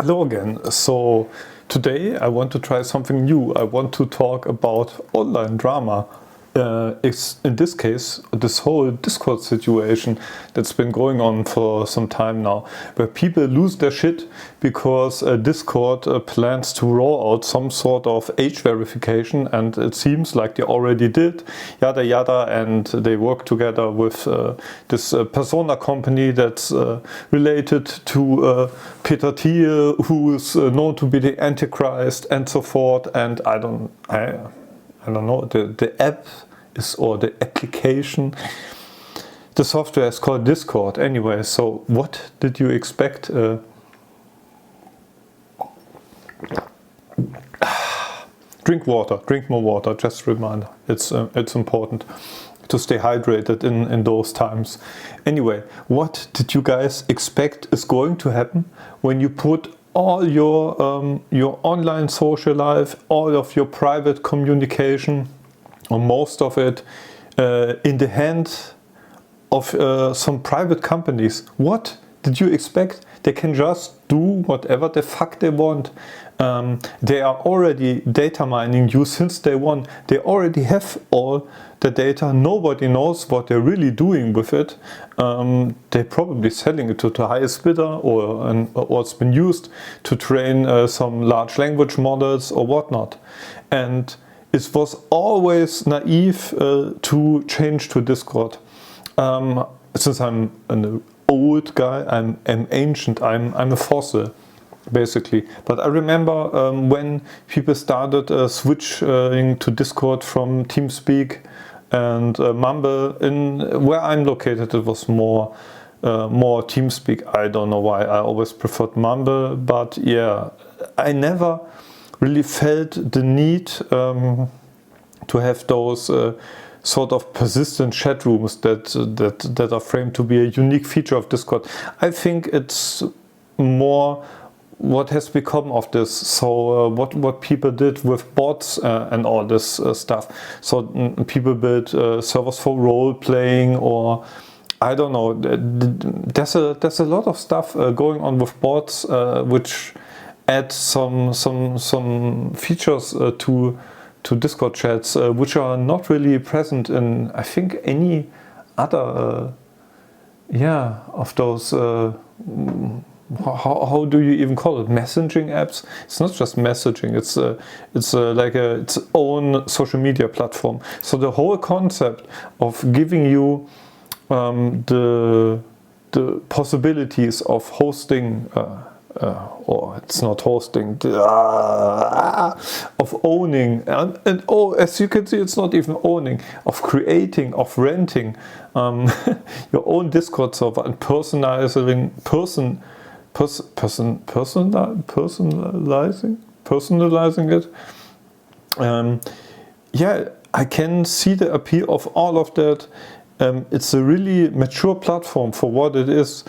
Hello again. So today I want to try something new. I want to talk about online drama. It's in this case this whole Discord situation that's been going on for some time now, where people lose their shit because Discord plans to roll out some sort of age verification, and it seems like they already did, yada yada, and they work together with this Persona company that's related to Peter Thiel, who is known to be the Antichrist, and so forth. And I don't know, the app is, or the application, the software is called Discord. Anyway, so what did you expect? Drink water, drink more water, just a reminder. It's important to stay hydrated in those times. Anyway, what did you guys expect is going to happen when you put all your online social life, all of your private communication, or most of it, in the hand of some private companies? What did you expect? They can just do whatever the fuck they want. They are already data mining you since day one. They already have all the data. Nobody knows what they're really doing with it. They're probably selling it to the highest bidder, or it's been used to train some large language models or whatnot. And it was always naive to change to Discord. Since I'm an old guy, I'm ancient, I'm a fossil, basically. But I remember when people started switching to Discord from TeamSpeak and Mumble. In where I'm located, it was more TeamSpeak. I don't know why. I always preferred Mumble, but yeah, I never really felt the need to have those sort of persistent chat rooms that are framed to be a unique feature of Discord. I think it's more what has become of this. So what people did with bots and all this stuff. So people built servers for role playing, or I don't know. There's a lot of stuff going on with bots, which add some features to Discord chats, which are not really present in, I think, any other of those how do you even call it, messaging apps? It's not just messaging, it's like its own social media platform. So the whole concept of giving you the possibilities of hosting or it's not hosting, of owning, and as you can see, it's not even owning, of creating, of renting your own Discord server and personalizing it. Yeah, I can see the appeal of all of that. It's a really mature platform for what it is.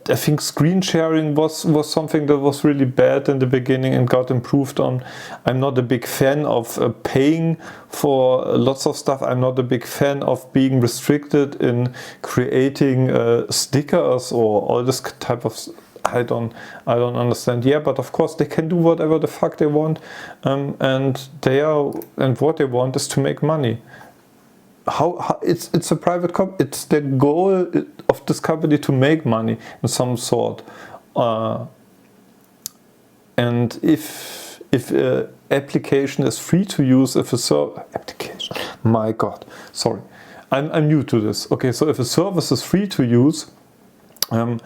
I think screen sharing was something that was really bad in the beginning and got improved on. I'm not a big fan of paying for lots of stuff. I'm not a big fan of being restricted in creating stickers or all this type of. I don't understand. Yeah, but of course they can do whatever the fuck they want, and what they want is to make money. How it's a private company. It's the goal of this company to make money in some sort. And if application is free to use, if a application, my God, sorry, I'm new to this. Okay, so if a service is free to use, well,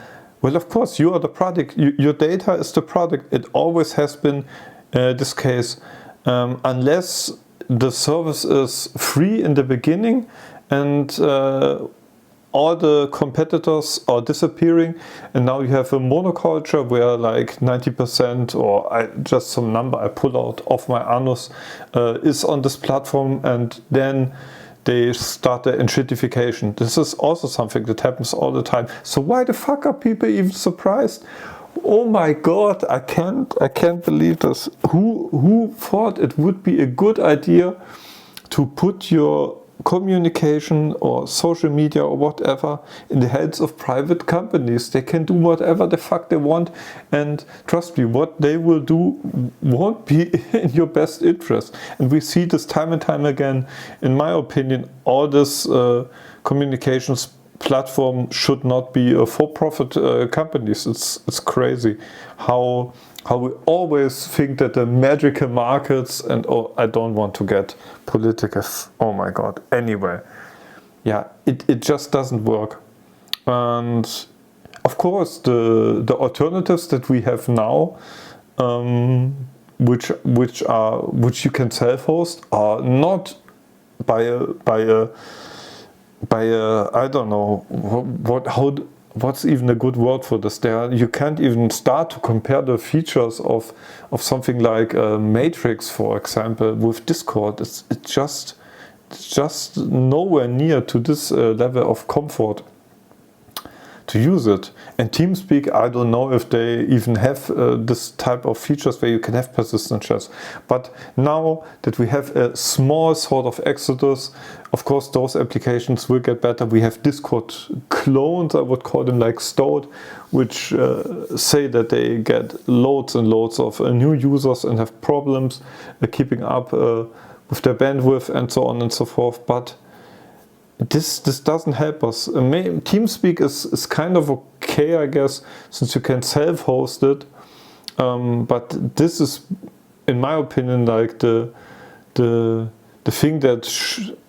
of course you are the product. Your data is the product. It always has been this case, unless the service is free in the beginning and all the competitors are disappearing, and now you have a monoculture where like 90% or just some number I pull out of my anus is on this platform, and then they start the enshittification. This is also something that happens all the time. So why the fuck are people even surprised? Oh my God, I can't believe this. Who thought it would be a good idea to put your communication or social media or whatever in the hands of private companies. They can do whatever the fuck they want, and trust me, what they will do won't be in your best interest. And we see this time and time again. In my opinion, all this communications platform should not be a for-profit companies. It's crazy how we always think that the magical markets, and I don't want to get political, oh my god, anyway, yeah, it just doesn't work. And of course the alternatives that we have now, which you can self-host, are not by a I don't know what's even a good word for this. You can't even start to compare the features of something like Matrix, for example, with Discord. It's just nowhere near to this level of comfort to use it. And TeamSpeak, I don't know if they even have this type of features where you can have persistent chats. But now that we have a small sort of exodus, of course those applications will get better. We have Discord clones, I would call them, like Stoat, which say that they get loads and loads of new users and have problems keeping up with their bandwidth and so on and so forth. But this doesn't help us. TeamSpeak is kind of okay, I guess, since you can self-host it. But this is, in my opinion, like the thing that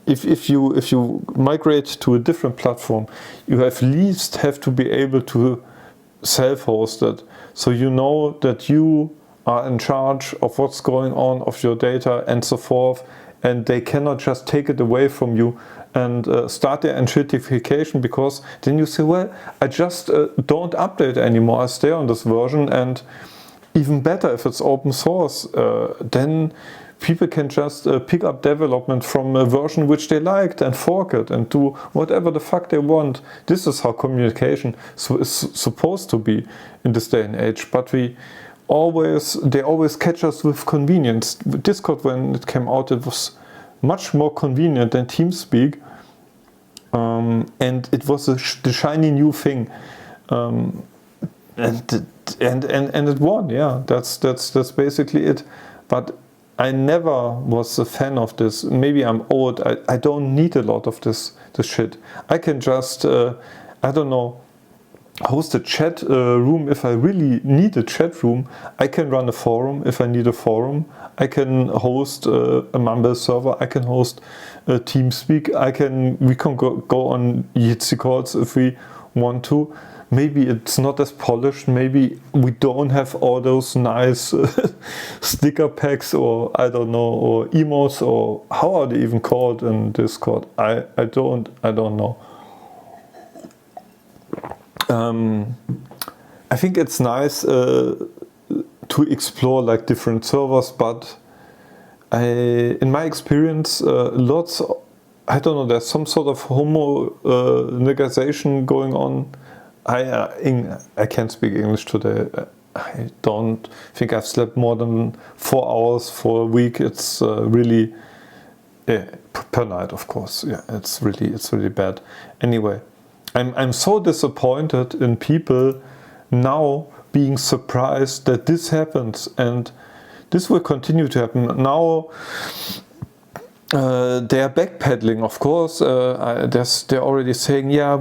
if you migrate to a different platform, you at least have to be able to self-host it, so you know that you are in charge of what's going on, of your data and so forth, and they cannot just take it away from you and start their authentication, because then you say, well, I just don't update anymore, I stay on this version. And even better, if it's open source, then people can just pick up development from a version which they liked and fork it and do whatever the fuck they want. This is how communication is supposed to be in this day and age. But they always catch us with convenience. Discord, when it came out, it was much more convenient than TeamSpeak, and it was the shiny new thing, and it won. Yeah, that's basically it. But I never was a fan of this. Maybe I'm old. I don't need a lot of this shit. I can just I don't know, host a chat room if I really need a chat room. I can run a forum if I need a forum. I can host a Mumble server. I can host a TeamSpeak. We can go on Jitsi calls if we want to. Maybe it's not as polished. Maybe we don't have all those nice sticker packs, or I don't know, or emotes, or how are they even called in Discord? I don't know. I think it's nice to explore like different servers, but in my experience, I don't know, there's some sort of homogenization going on. I can't speak English today. I don't think I've slept more than 4 hours for a week. It's really per night, of course. Yeah, it's really bad. Anyway, I'm so disappointed in people now being surprised that this happens, and this will continue to happen. Now they are backpedaling, of course. They're already saying, yeah,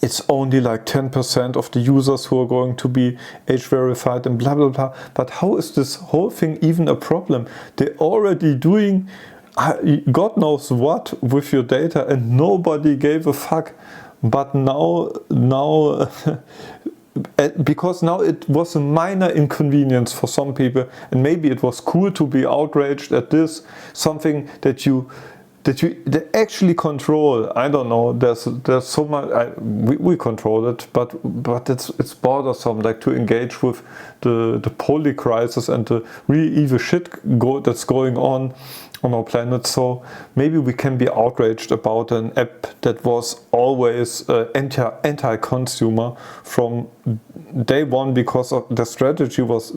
it's only like 10% of the users who are going to be age verified and blah blah blah. But how is this whole thing even a problem? They're already doing God knows what with your data, and nobody gave a fuck. But now because now it was a minor inconvenience for some people, and maybe it was cool to be outraged at this, something that they actually control. I don't know, there's so much, we control it, but it's bothersome, like to engage with the poly crisis and the really evil shit that's going on our planet. So maybe we can be outraged about an app that was always anti-consumer from day one, because of the strategy was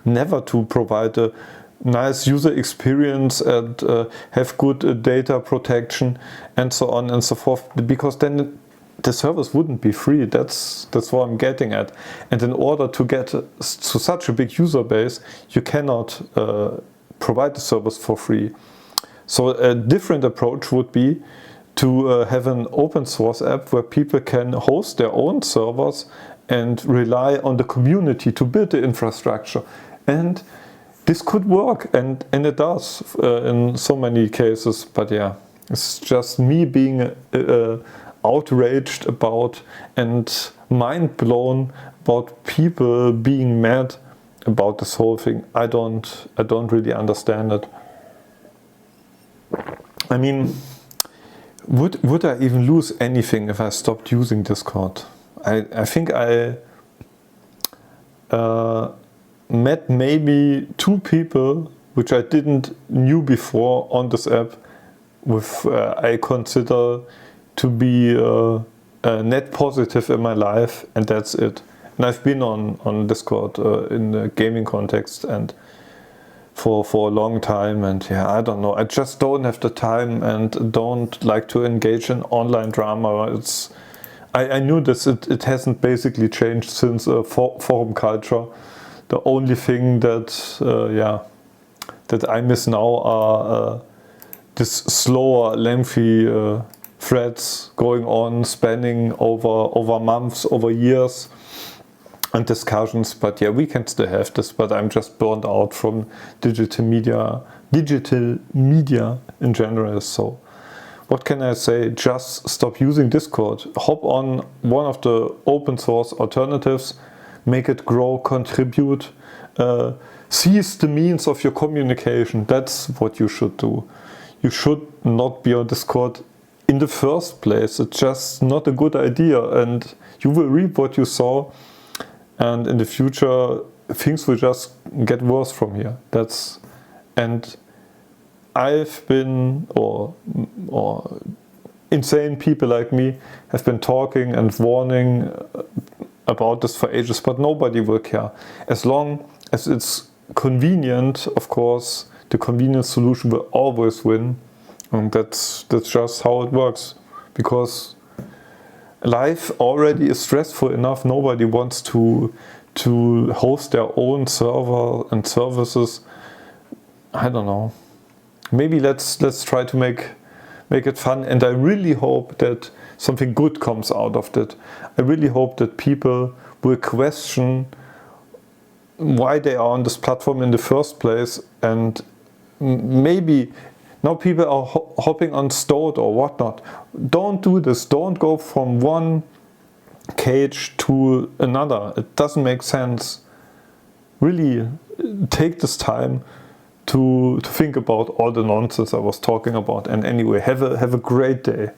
never to provide a nice user experience and have good data protection and so on and so forth, because then the service wouldn't be free. That's what I'm getting at. And in order to get to such a big user base, you cannot provide the service for free. So a different approach would be to have an open source app where people can host their own servers and rely on the community to build the infrastructure. And this could work, and it does in so many cases. But yeah, it's just me being outraged about and mind blown about people being mad about this whole thing. I don't really understand it. I mean, would I even lose anything if I stopped using Discord? I think I met maybe 2 people which I didn't knew before on this app, with I consider to be net positive in my life, and that's it. And I've been on Discord in the gaming context and for a long time, and yeah, I don't know, I just don't have the time and don't like to engage in online drama. I knew this, it hasn't basically changed since forum culture. The only thing that I miss now are this slower, lengthy threads going on, spanning over months, over years, and discussions. But yeah, we can still have this, but I'm just burned out from digital media in general. So what can I say? Just stop using Discord. Hop on one of the open source alternatives, make it grow, contribute, seize the means of your communication. That's what you should do. You should not be on Discord in the first place. It's just not a good idea, and you will reap what you sow, and in the future things will just get worse from here. And I've been, or insane people like me have been talking and warning about this for ages, but nobody will care. As long as it's convenient, of course, the convenient solution will always win. And that's just how it works. Because life already is stressful enough. Nobody wants to host their own server and services. I don't know. Maybe let's try to make it fun, and I really hope that something good comes out of that. I really hope that people will question why they are on this platform in the first place, and maybe now people are hopping on Stoat or whatnot. Don't do this. Don't go from one cage to another. It doesn't make sense. Really take this time to think about all the nonsense I was talking about. And anyway, have a great day.